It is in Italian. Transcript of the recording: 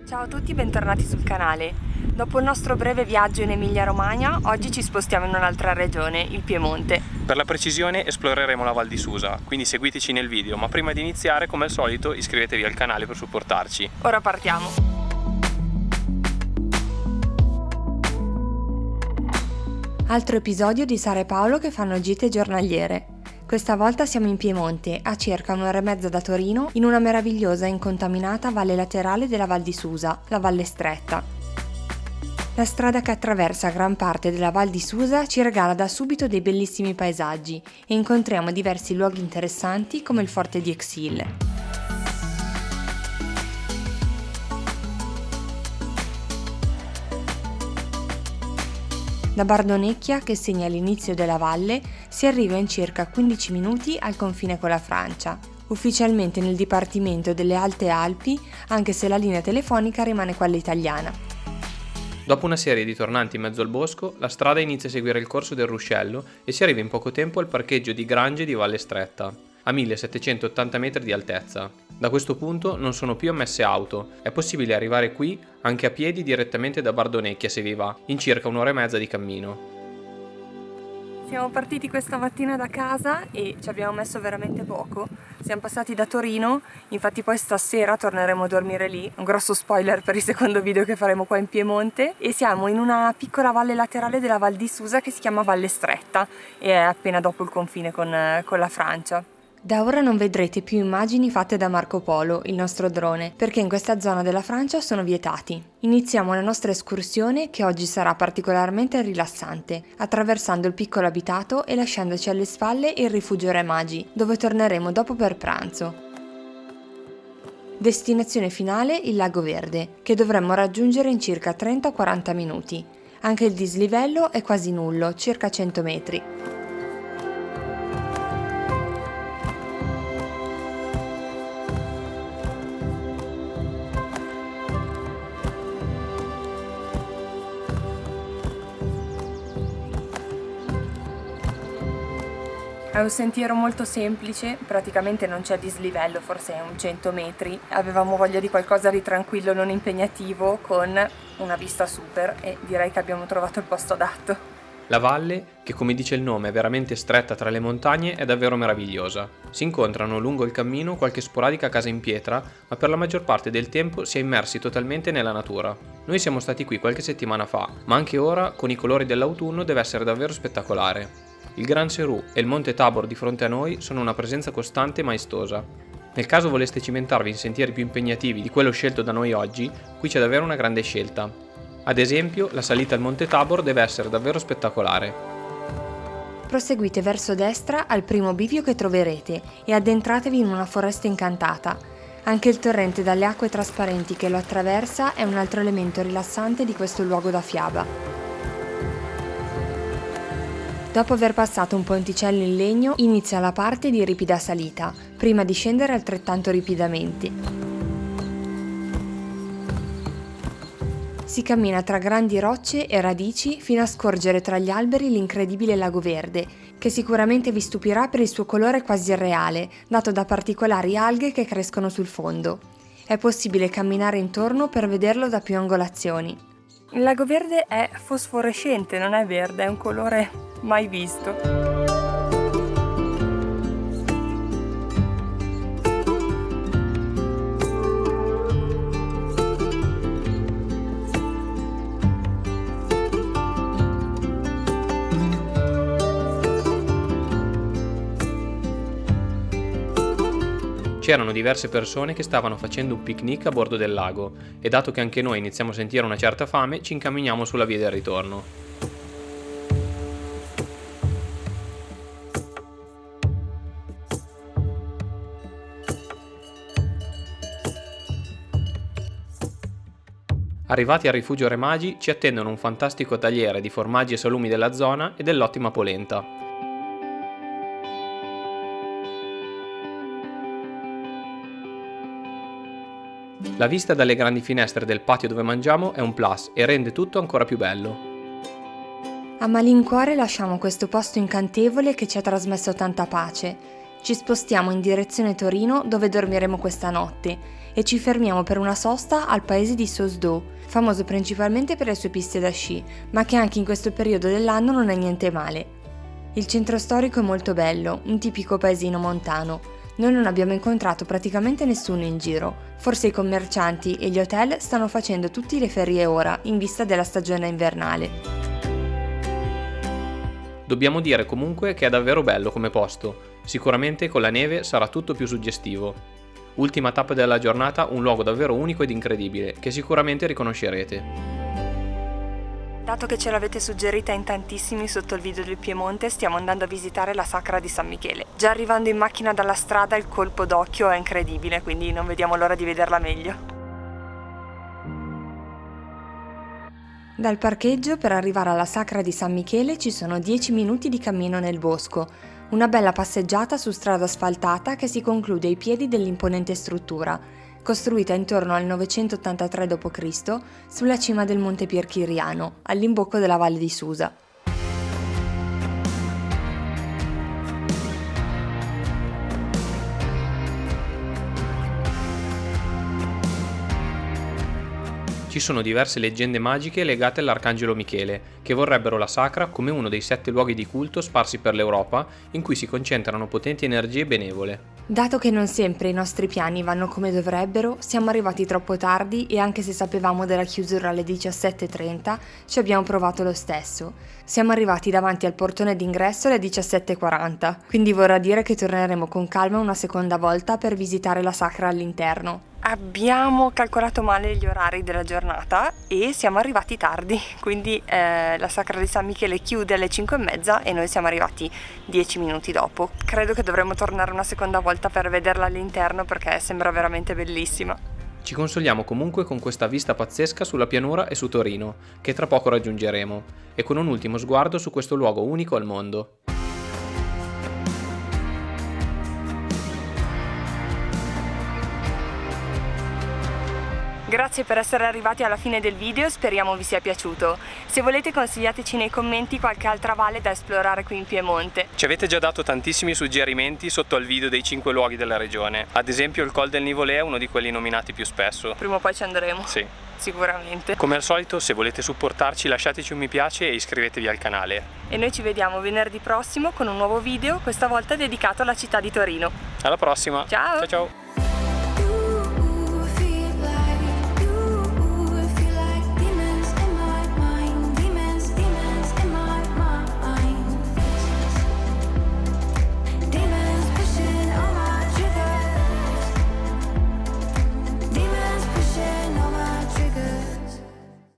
Ciao a tutti, bentornati sul canale. Dopo il nostro breve viaggio in Emilia-Romagna, oggi ci spostiamo in un'altra regione, il Piemonte. Per la precisione esploreremo la Val di Susa, quindi seguiteci nel video, ma prima di iniziare, come al solito, iscrivetevi al canale per supportarci. Ora partiamo. Altro episodio di Sara e Paolo che fanno gite giornaliere. Questa volta siamo in Piemonte, a circa un'ora e mezza da Torino, in una meravigliosa e incontaminata valle laterale della Val di Susa, la Valle Stretta. La strada che attraversa gran parte della Val di Susa ci regala da subito dei bellissimi paesaggi e incontriamo diversi luoghi interessanti come il forte di Exil. Da Bardonecchia, che segna l'inizio della valle, si arriva in circa 15 minuti al confine con la Francia, ufficialmente nel Dipartimento delle Alte Alpi, anche se la linea telefonica rimane quella italiana. Dopo una serie di tornanti in mezzo al bosco, la strada inizia a seguire il corso del ruscello e si arriva in poco tempo al parcheggio di Grange di Valle Stretta, a 1780 metri di altezza. Da questo punto non sono più ammesse auto, è possibile arrivare qui anche a piedi direttamente da Bardonecchia se vi va, in circa un'ora e mezza di cammino. Siamo partiti questa mattina da casa e ci abbiamo messo veramente poco. Siamo passati da Torino, infatti poi stasera torneremo a dormire lì, un grosso spoiler per il secondo video che faremo qua in Piemonte, e siamo in una piccola valle laterale della Val di Susa che si chiama Valle Stretta e è appena dopo il confine con la Francia. Da ora non vedrete più immagini fatte da Marco Polo, il nostro drone, perché in questa zona della Francia sono vietati. Iniziamo la nostra escursione, che oggi sarà particolarmente rilassante, attraversando il piccolo abitato e lasciandoci alle spalle il rifugio Re Magi, dove torneremo dopo per pranzo. Destinazione finale il Lago Verde, che dovremmo raggiungere in circa 30-40 minuti. Anche il dislivello è quasi nullo, circa 100 metri. È un sentiero molto semplice, praticamente non c'è dislivello, forse è un 100 metri. Avevamo voglia di qualcosa di tranquillo, non impegnativo, con una vista super, e direi che abbiamo trovato il posto adatto. La valle, che come dice il nome è veramente stretta tra le montagne, è davvero meravigliosa. Si incontrano lungo il cammino qualche sporadica casa in pietra, ma per la maggior parte del tempo si è immersi totalmente nella natura. Noi siamo stati qui qualche settimana fa, ma anche ora, con i colori dell'autunno, deve essere davvero spettacolare. Il Gran Serù e il Monte Tabor di fronte a noi sono una presenza costante e maestosa. Nel caso voleste cimentarvi in sentieri più impegnativi di quello scelto da noi oggi, qui c'è davvero una grande scelta. Ad esempio, la salita al Monte Tabor deve essere davvero spettacolare. Proseguite verso destra al primo bivio che troverete e addentratevi in una foresta incantata. Anche il torrente dalle acque trasparenti che lo attraversa è un altro elemento rilassante di questo luogo da fiaba. Dopo aver passato un ponticello in legno, inizia la parte di ripida salita, prima di scendere altrettanto ripidamente. Si cammina tra grandi rocce e radici fino a scorgere tra gli alberi l'incredibile Lago Verde, che sicuramente vi stupirà per il suo colore quasi irreale, dato da particolari alghe che crescono sul fondo. È possibile camminare intorno per vederlo da più angolazioni. Il Lago Verde è fosforescente, non è verde, è un colore mai visto. C'erano diverse persone che stavano facendo un picnic a bordo del lago e dato che anche noi iniziamo a sentire una certa fame, ci incamminiamo sulla via del ritorno. Arrivati al rifugio Re Magi ci attendono un fantastico tagliere di formaggi e salumi della zona e dell'ottima polenta. La vista dalle grandi finestre del patio dove mangiamo è un plus e rende tutto ancora più bello. A malincuore lasciamo questo posto incantevole che ci ha trasmesso tanta pace. Ci spostiamo in direzione Torino, dove dormiremo questa notte, e ci fermiamo per una sosta al paese di Sosdo, famoso principalmente per le sue piste da sci, ma che anche in questo periodo dell'anno non è niente male. Il centro storico è molto bello, un tipico paesino montano. Noi non abbiamo incontrato praticamente nessuno in giro, forse i commercianti e gli hotel stanno facendo tutte le ferie ora, in vista della stagione invernale. Dobbiamo dire comunque che è davvero bello come posto, sicuramente con la neve sarà tutto più suggestivo. Ultima tappa della giornata, un luogo davvero unico ed incredibile, che sicuramente riconoscerete. Dato che ce l'avete suggerita in tantissimi sotto il video del Piemonte, stiamo andando a visitare la Sacra di San Michele. Già arrivando in macchina dalla strada il colpo d'occhio è incredibile, quindi non vediamo l'ora di vederla meglio. Dal parcheggio per arrivare alla Sacra di San Michele ci sono 10 minuti di cammino nel bosco, una bella passeggiata su strada asfaltata che si conclude ai piedi dell'imponente struttura, costruita intorno al 983 d.C. sulla cima del Monte Pierchiriano, all'imbocco della Valle di Susa. Ci sono diverse leggende magiche legate all'Arcangelo Michele, che vorrebbero la Sacra come uno dei 7 luoghi di culto sparsi per l'Europa in cui si concentrano potenti energie benevole. Dato che non sempre i nostri piani vanno come dovrebbero, siamo arrivati troppo tardi e anche se sapevamo della chiusura alle 17:30, ci abbiamo provato lo stesso. Siamo arrivati davanti al portone d'ingresso alle 17:40, quindi vorrà dire che torneremo con calma una seconda volta per visitare la Sacra all'interno. Abbiamo calcolato male gli orari della giornata e siamo arrivati tardi, quindi la Sacra di San Michele chiude alle 5:30 e noi siamo arrivati 10 minuti dopo. Credo che dovremmo tornare una seconda volta per vederla all'interno perché sembra veramente bellissima. Ci consoliamo comunque con questa vista pazzesca sulla pianura e su Torino, che tra poco raggiungeremo, e con un ultimo sguardo su questo luogo unico al mondo. Grazie per essere arrivati alla fine del video, speriamo vi sia piaciuto. Se volete consigliateci nei commenti qualche altra valle da esplorare qui in Piemonte. Ci avete già dato tantissimi suggerimenti sotto al video dei 5 luoghi della regione. Ad esempio il Col del Nivolè è uno di quelli nominati più spesso. Prima o poi ci andremo. Sì. Sicuramente. Come al solito, se volete supportarci lasciateci un mi piace e iscrivetevi al canale. E noi ci vediamo venerdì prossimo con un nuovo video, questa volta dedicato alla città di Torino. Alla prossima! Ciao! Ciao ciao!